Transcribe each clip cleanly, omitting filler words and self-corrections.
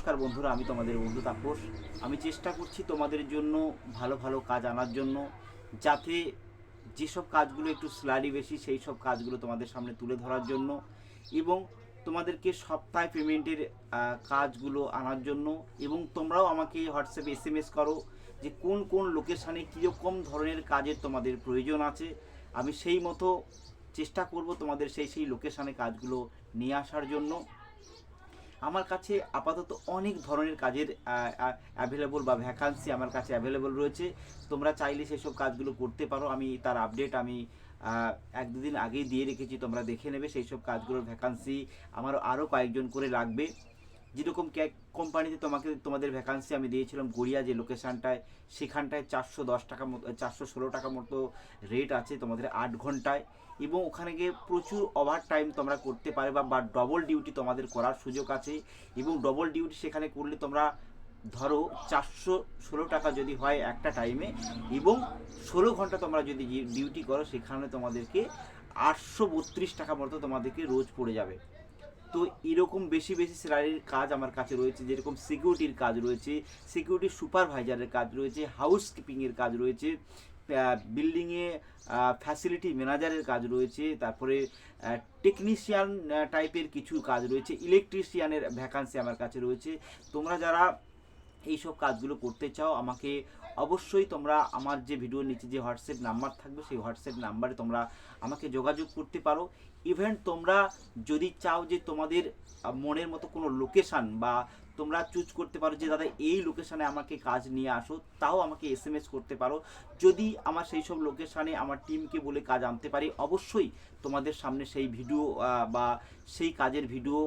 নমস্কার বন্ধুরা, আমি তোমাদের বন্ধু তাপস। আমি চেষ্টা করছি তোমাদের জন্য ভালো ভালো কাজ আনার জন্য, যাতে যেসব কাজগুলো একটু স্যালারি বেশি সেই সব কাজগুলো তোমাদের সামনে তুলে ধরার জন্য, এবং তোমাদেরকে সপ্তাহে পেমেন্টের কাজগুলো আনার জন্য। এবং তোমরাও আমাকে হোয়াটসঅ্যাপে SMS করো যে কোন কোন লোকেশানে কীরকম ধরনের কাজের তোমাদের প্রয়োজন আছে। আমি সেই মতো চেষ্টা করব তোমাদের সেই লোকেশানে কাজগুলো নিয়ে আসার জন্য। আমার কাছে আপাতত অনেক ধরনের কাজের অ্যাভেলেবল বা ভ্যাকান্সি আমার কাছে অ্যাভেলেবল রয়েছে। তোমরা চাইলে সেসব কাজগুলো করতে পারো। আমি তার আপডেট আমি এক দুদিন আগেই দিয়ে রেখেছি, তোমরা দেখে নেবে। সেই সব কাজগুলোর ভ্যাকান্সি আমার আরও কয়েকজন করে লাগবে। যেরকম কোম্পানিতে তোমাদের ভ্যাকান্সি আমি দিয়েছিলাম গড়িয়া যে লোকেশানটায়, সেখানটায় 410 টাকা মতো 416 টাকা মতো রেট আছে তোমাদের 8 ঘন্টায়। এবং ওখানে গিয়ে প্রচুর ওভার টাইম তোমরা করতে পারবে বা ডবল ডিউটি তোমাদের করার সুযোগ আছে। এবং ডবল ডিউটি সেখানে করলে তোমরা ধরো 416 টাকা যদি হয় একটা টাইমে, এবং 16 ঘন্টা তোমরা যদি ডিউটি করো, সেখানে তোমাদেরকে 832 টাকা মতো তোমাদেরকে রোজ পড়ে যাবে। তো এরকম বেশি বেশি স্যালারির কাজ আমার কাছে রয়েছে, যেরকম সিকিউরিটির কাজ রয়েছে, সিকিউরিটি সুপারভাইজারের কাজ রয়েছে, হাউসকিপিংয়ের কাজ রয়েছে, বিল্ডিংয়ে ফ্যাসিলিটি ম্যানেজারের কাজ রয়েছে, তারপরে টেকনিশিয়ান টাইপের কিছু কাজ রয়েছে, ইলেকট্রিশিয়ানের ভ্যাকান্সি আমার কাছে রয়েছে। তোমরা যারা এইসব কাজগুলো করতে চাও, আমাকে অবশ্যই তোমরা আমার যে ভিডিওর নিচে যে হোয়াটসঅ্যাপ নাম্বার থাকবে সেই হোয়াটসঅ্যাপ নাম্বারে তোমরা আমাকে যোগাযোগ করতে পারো। ইভেন তোমরা যদি চাও যে তোমাদের মনের মতো কোনো লোকেশান বা তোমরা চুজ করতে পারো যে দাদা এই লোকেশানে আমাকে কাজ নিয়ে আসো, তাও আমাকে SMS করতে পারো। যদি আমার সেই সব লোকেশানে আমার টিমকে বলে কাজ আনতে পারি, অবশ্যই তোমাদের সামনে সেই ভিডিও বা সেই কাজের ভিডিও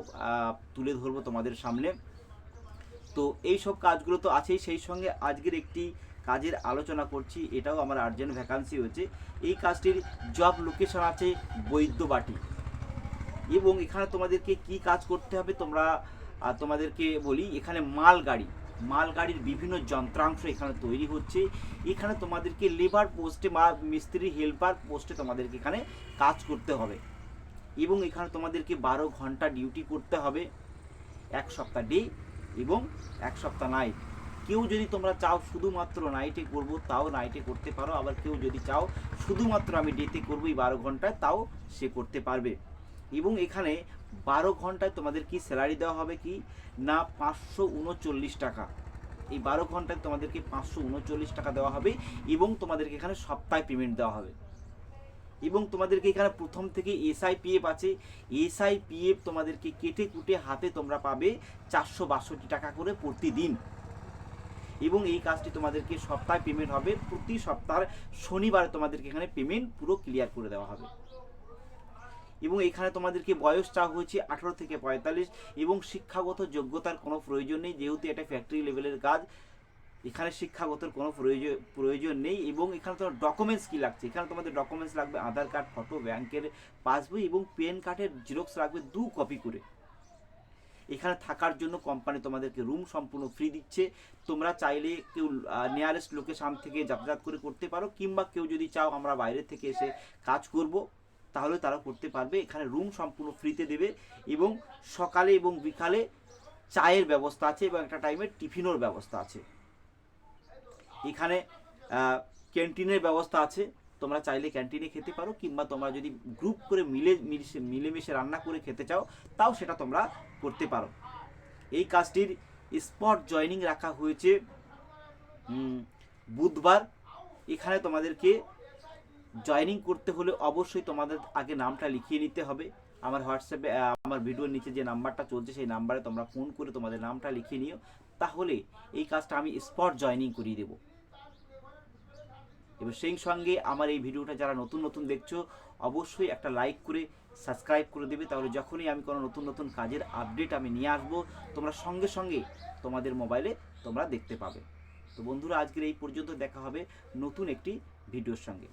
তুলে ধরবো তোমাদের সামনে। তো এই সব কাজগুলো তো আছেই, সেই সঙ্গে আজকের একটি কাজের আলোচনা করছি, এটাও আমার আর্জেন্ট ভ্যাকান্সি হয়েছে। এই কাজটির জব লোকেশন আছে বৈদ্যবাটি। এবং এখানে তোমাদেরকে কি কাজ করতে হবে তোমাদেরকে বলি। এখানে মালগাড়ির বিভিন্ন যন্ত্রাংশ এখানে তৈরি হচ্ছে। এখানে তোমাদেরকে লেবার পোস্টে বা মিস্ত্রি হেল্পার পোস্টে তোমাদেরকে এখানে কাজ করতে হবে। এবং এখানে তোমাদেরকে 12 ঘন্টা ডিউটি করতে হবে, এক সপ্তাহ ডে এবং এক সপ্তাহ নাইট। কেউ যদি তোমরা চাও শুধুমাত্র নাইটে করব, তাও নাইটে করতে পারো। আবার কেউ যদি চাও শুধুমাত্র আমি ডেতে করবো এই 12 ঘন্টায়, তাও সে করতে পারবে। এবং এখানে 12 ঘন্টায় তোমাদের কি স্যালারি দেওয়া হবে কি না 539 টাকা। এই 12 ঘন্টায় তোমাদেরকে 539 টাকা দেওয়া হবে। এবং তোমাদেরকে এখানে সপ্তাহে পেমেন্ট দেওয়া হবে। এবং তোমাদেরকে এখানে প্রথম থেকে SIPF আছে। SIPF তোমাদেরকে কেটে কুটে হাতে তোমরা পাবে 462 টাকা করে প্রতিদিন। এবং এই কাজটি তোমাদেরকে সপ্তাহে পেমেন্ট হবে, প্রতি সপ্তাহের শনিবারে তোমাদেরকে এখানে পেমেন্ট পুরো ক্লিয়ার করে দেওয়া হবে। এবং এখানে তোমাদেরকে বয়স চাওয়া হয়েছে 18 থেকে 45। এবং শিক্ষাগত যোগ্যতার কোনো প্রয়োজন নেই, যেহেতু এটা ফ্যাক্টরি লেভেলের কাজ। এখানে শিক্ষাগতর কোনো প্রয়োজন নেই। এবং এখানে তোমার ডকুমেন্টস কী লাগছে, এখানে তোমাদের ডকুমেন্টস লাগবে আধার কার্ড, ফটো, ব্যাংকের পাসবই এবং প্যান কার্ডের জেরক্স লাগবে 2 কপি করে। এখানে থাকার জন্য কোম্পানি তোমাদেরকে রুম সম্পূর্ণ ফ্রি দিচ্ছে। তোমরা চাইলে কেউ নিয়ারেস্ট লোকেশান থেকে যাতায়াত করে করতে পারো, কিংবা কেউ যদি চাও আমরা বাইরে থেকে এসে কাজ করব, তাহলে তারা করতে পারবে। এখানে রুম সম্পূর্ণ ফ্রিতে দেবে। এবং সকালে এবং বিকালে চায়ের ব্যবস্থা আছে এবং একটা টাইমে টিফিনের ব্যবস্থা আছে। এখানে ক্যান্টিনের ব্যবস্থা আছে, তোমরা চাইলে ক্যান্টিনে খেতে পারো, কিংবা তোমরা যদি গ্রুপ করে মিলেমিশে রান্না করে খেতে চাও, তাও সেটা তোমরা করতে পারো। এই কাজটির স্পট জয়েনিং রাখা হয়েছে বুধবার। এখানে তোমাদেরকে জয়েনিং করতে হলে অবশ্যই তোমাদের আগে নামটা লিখিয়ে নিতে হবে। আমার হোয়াটসঅ্যাপে আমার ভিডিওর নিচে যে নাম্বারটা চলছে সেই নাম্বারে তোমরা ফোন করে তোমাদের নামটা লিখিয়ে নিও, তাহলে এই কাজটা আমি স্পট জয়েনিং করিয়ে দেবো। এবার সেই সঙ্গে আমার এই ভিডিওটা যারা নতুন দেখছো, অবশ্যই একটা লাইক করে সাবস্ক্রাইব করে দেবে, তাহলে যখনই আমি কোনো নতুন কাজের আপডেট আমি নিয়ে আসবো, তোমরা সঙ্গে সঙ্গে তোমাদের মোবাইলে তোমরা দেখতে পাবে। তো বন্ধুরা, আজকের এই পর্যন্ত, দেখা হবে নতুন একটি ভিডিওর সঙ্গে।